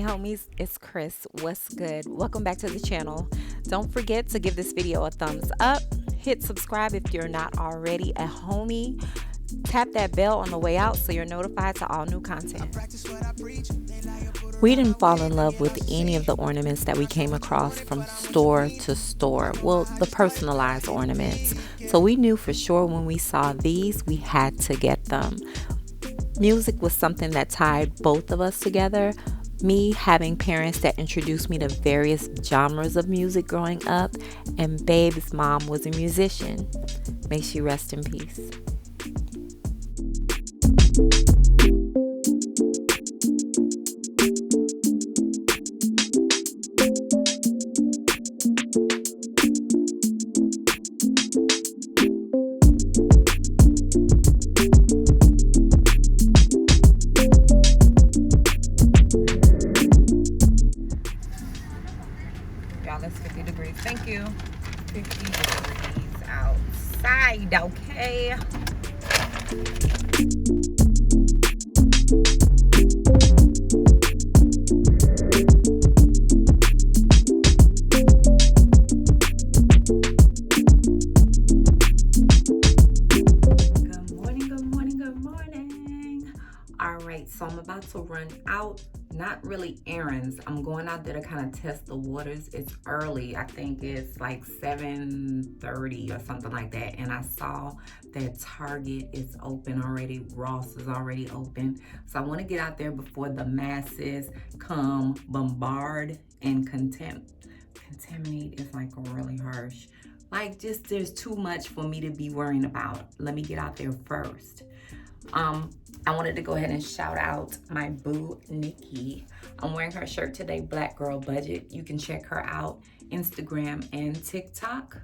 homies, it's Chris. What's good? Welcome back to the channel. Don't forget to give this video a thumbs up. Hit subscribe if you're not already a homie. Tap that bell on the way out so you're notified to all new content. We didn't fall in love with any of the ornaments that we came across from store to store. Well, the personalized ornaments. So we knew for sure when we saw these, we had to get them. Music was something that tied both of us together. Me having parents that introduced me to various genres of music growing up, and Babe's mom was a musician. May she rest in peace. Y'all, it's 50 degrees. Thank you. 50 degrees outside, okay? Good morning, good morning, good morning. All right, so I'm about to run out. Not really errands. I'm going out there to kind of test the waters. It's early. I think it's like 7:30 or something like that. And I saw that Target is open already. Ross is already open. So I want to get out there before the masses come bombard and contaminate is like really harsh. Like just there's too much for me to be worrying about. Let me get out there first. I wanted to go ahead and shout out my boo, Nikki. I'm wearing her shirt today, Black Girl Budget. You can check her out, Instagram and TikTok.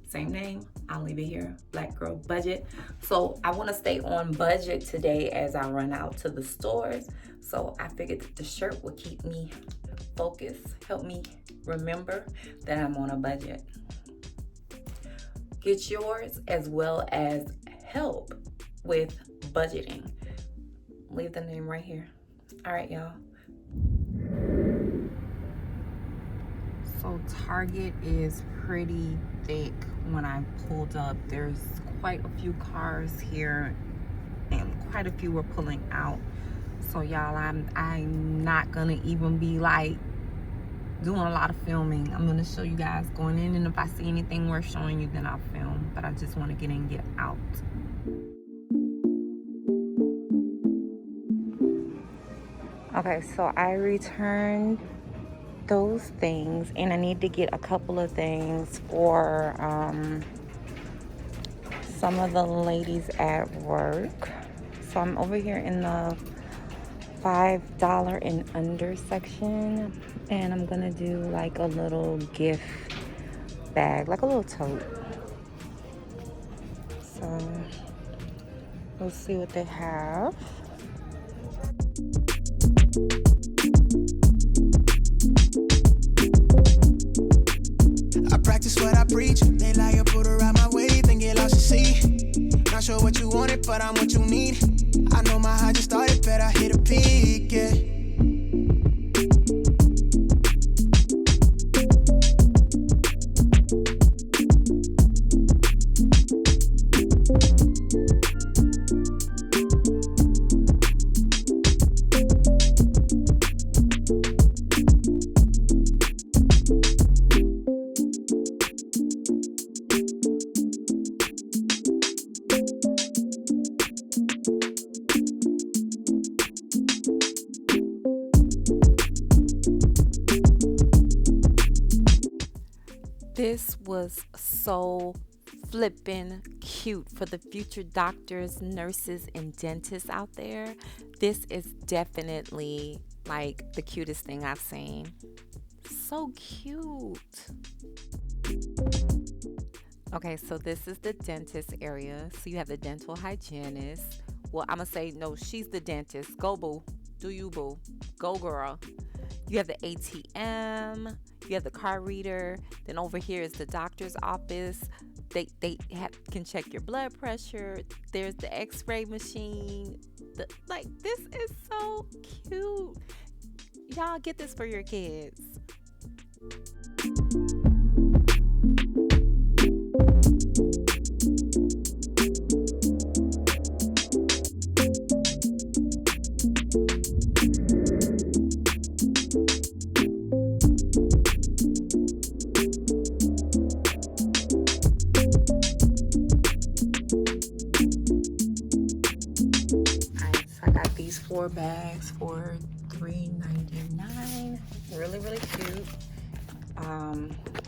Same name, I'll leave it here, Black Girl Budget. So I want to stay on budget today as I run out to the stores. So I figured that the shirt would keep me focused, help me remember that I'm on a budget. Get yours as well as help with budgeting. Leave the name right here. All right, y'all. So Target is pretty thick. When I pulled up, there's quite a few cars here and quite a few were pulling out. So y'all, I'm not gonna even be like doing a lot of filming. I'm gonna show you guys going in, and if I see anything worth showing you, then I'll film. But I just want to get in and get out. Okay, so I returned those things, and I need to get a couple of things for some of the ladies at work. So I'm over here in the $5 and under section, and I'm gonna do like a little gift bag, like a little tote. So we'll see what they have. I practice what I preach. They lie, you put her out my way, then get lost to see. Not sure what you wanted, but I'm what you need. I know my high just started, but I hit a peak, yeah. This was so flippin' cute for the future doctors, nurses, and dentists out there. This is definitely like the cutest thing I've seen. So cute. Okay, so this is the dentist area. So you have the dental hygienist. Well, I'm gonna say no, she's the dentist. Go boo. Do you boo. Go girl. You have the ATM. You have the card reader. Then over here is the doctor's office. They can check your blood pressure. There's the x-ray machine. This is so cute. Y'all get this for your kids. Alright, so I got these 4 bags for $3.99. Really, really cute.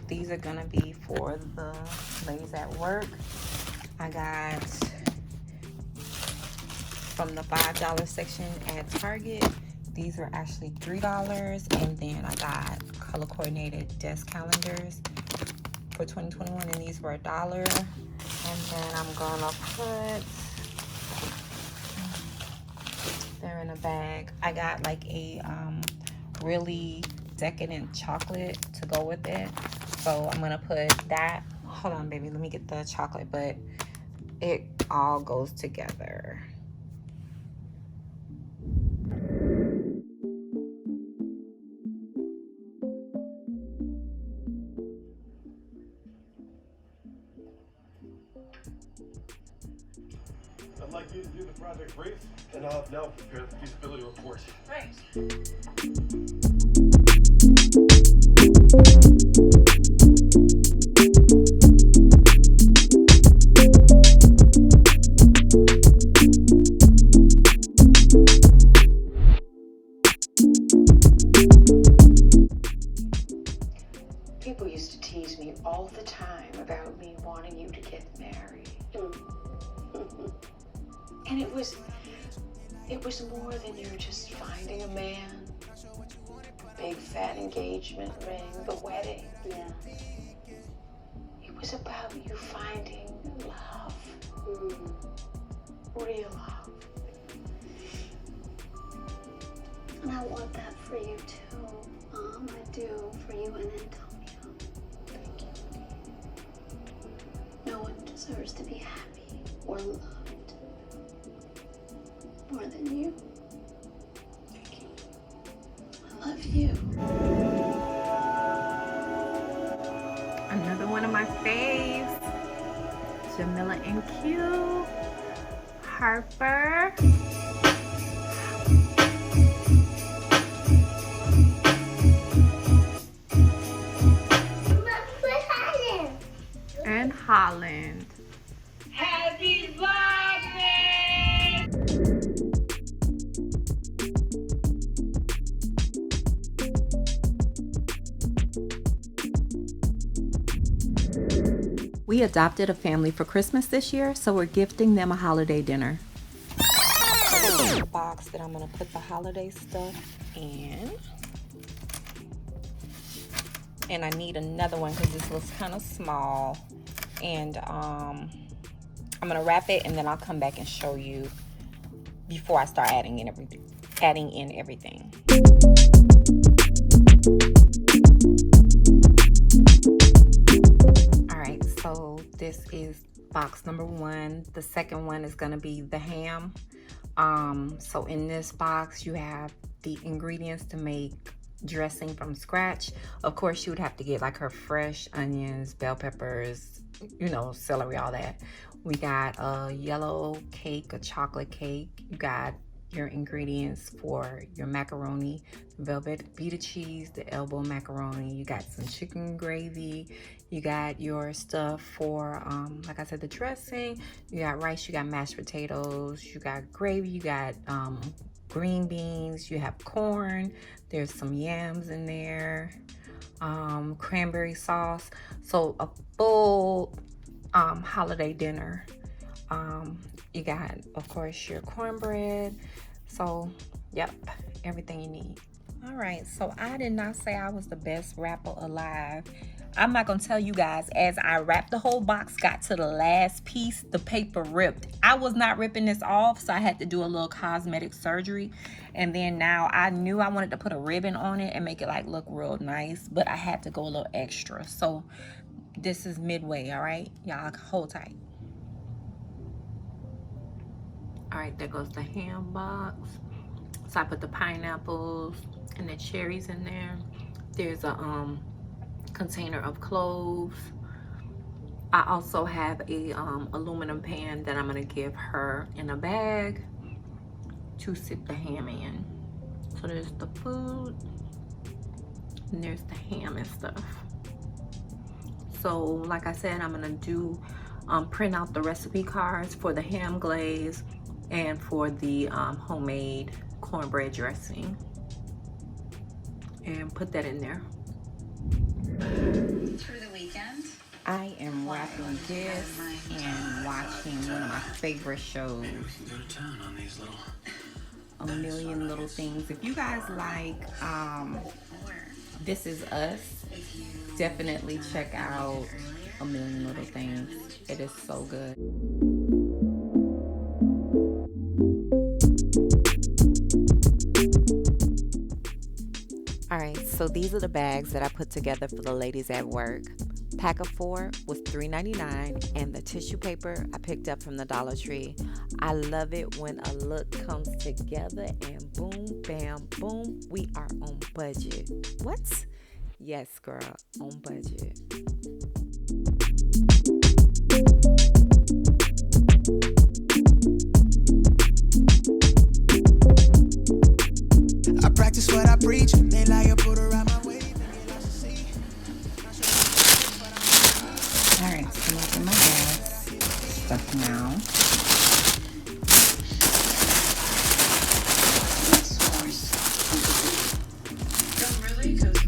These are gonna be for the ladies at work. I got from the $5 section at Target. These are actually $3, and then I got color coordinated desk calendars for 2021, and these were $1. And then I'm gonna put, they're in a bag. I got like a really decadent chocolate to go with it, so I'm gonna put that. Hold on, baby, let me get the chocolate, but it all goes together. I'd like you to do the project brief, and I'll now prepare the feasibility report. Thanks. People used to tease me all the time about me wanting you to get married. And it was more than you're just finding a man. Big fat engagement ring, the wedding. Yeah. It was about you finding love. Real love. And I want that for you too. I do, for you and Antonio. Thank you. No one deserves to be happy or loved more than you. Thank you. I love you. Another one of my faves, Jamila and Q, Harper, and Holland. Happy birthday! We adopted a family for Christmas this year, so we're gifting them a holiday dinner. The box that I'm gonna put the holiday stuff in. And I need another one because this looks kind of small. And I'm gonna wrap it, and then I'll come back and show you before I start adding in everything. All right, so this is box number 1. The second one is gonna be the ham. So in this box you have the ingredients to make dressing from scratch. Of course, you would have to get like her fresh onions, bell peppers, you know, celery, all that. We got a yellow cake, a chocolate cake. You got your ingredients for your macaroni, velvet Vita cheese, the elbow macaroni. You got some chicken gravy. You got your stuff for, like I said, the dressing. You got rice, you got mashed potatoes, you got gravy, you got green beans, you have corn, there's some yams in there, cranberry sauce. So a full holiday dinner. You got, of course, your cornbread. So, yep, everything you need. All right, so I did not say I was the best rapper alive. I'm not gonna tell you guys, as I wrapped the whole box, got to the last piece, the paper ripped. I was not ripping this off, so I had to do a little cosmetic surgery. And then now I knew I wanted to put a ribbon on it and make it like look real nice, but I had to go a little extra. So this is midway, all right? Y'all hold tight. All right, there goes the ham box. So I put the pineapples and the cherries in there. There's a container of cloves. I also have a aluminum pan that I'm gonna give her in a bag to sit the ham in. So there's the food and there's the ham and stuff. So like I said, I'm gonna do print out the recipe cards for the ham glaze and for the homemade cornbread dressing and put that in there. Through the weekend, I am wrapping gifts and watching one of my favorite shows, A Million Little Things. If you guys like This Is Us, definitely check out A Million Little Things. It is so good. All right, so these are the bags that I put together for the ladies at work. Pack of 4 was $3.99, and the tissue paper I picked up from the Dollar Tree. I love it when a look comes together and boom, bam, boom, we are on budget. What? Yes, girl, on budget. I practice what I preach. They like I put around my way. Alright, so I'm in my gas stuff now. Don't really, because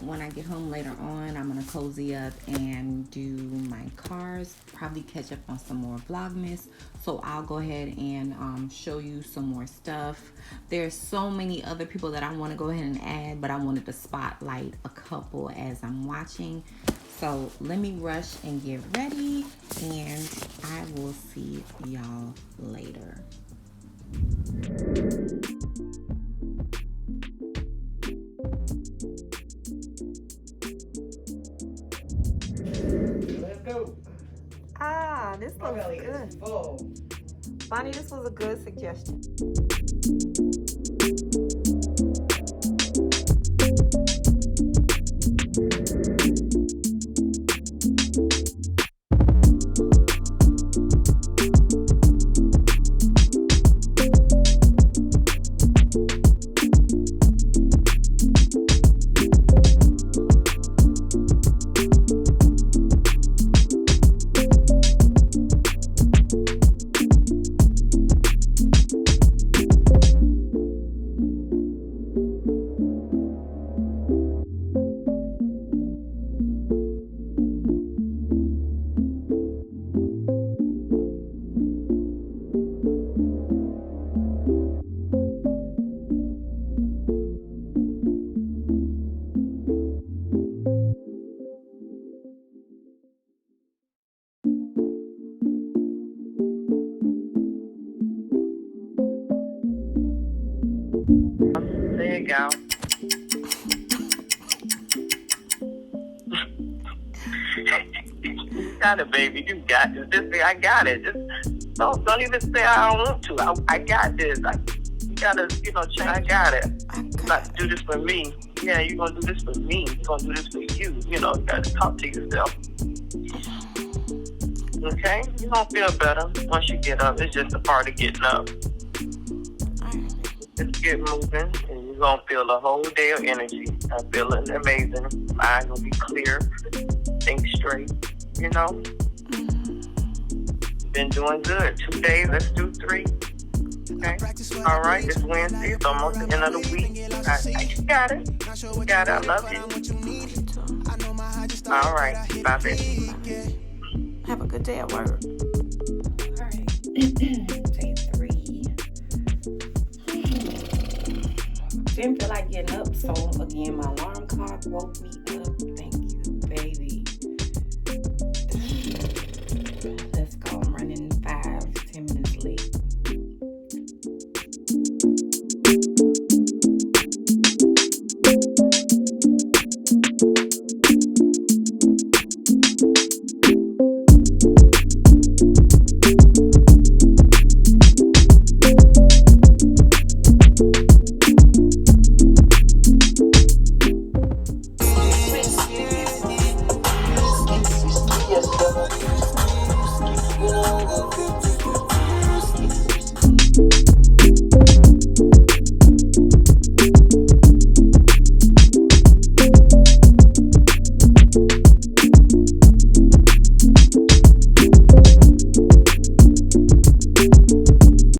when I get home later on, I'm gonna cozy up and do my cars, probably catch up on some more Vlogmas. So I'll go ahead and show you some more stuff. There's so many other people that I want to go ahead and add, but I wanted to spotlight a couple as I'm watching. So let me rush and get ready, and I will see y'all later. Let's go. Ah, this My looks belly good. is full. Bonnie, this was a good suggestion. There you go. You got it, baby. You got this. Just say, I got it. Just don't even say I don't want to. I got this. You gotta, change. I got it. Not do this for me. Yeah, you're gonna do this for me. You're gonna do this for you. You gotta talk to yourself. Okay? You're gonna feel better once you get up. It's just a part of getting up. Just get moving, and you're gonna feel a whole day of energy. I'm feeling amazing. Mind will be clear. Think straight. Been doing good. 2 days, let's do 3. Okay. All right. It's Wednesday. It's almost the end of the week. You got it. You got it. I love you. All right. Bye, baby. Have a good day at work. All right. Day 3. Didn't feel like getting up, so again, my alarm clock woke me up.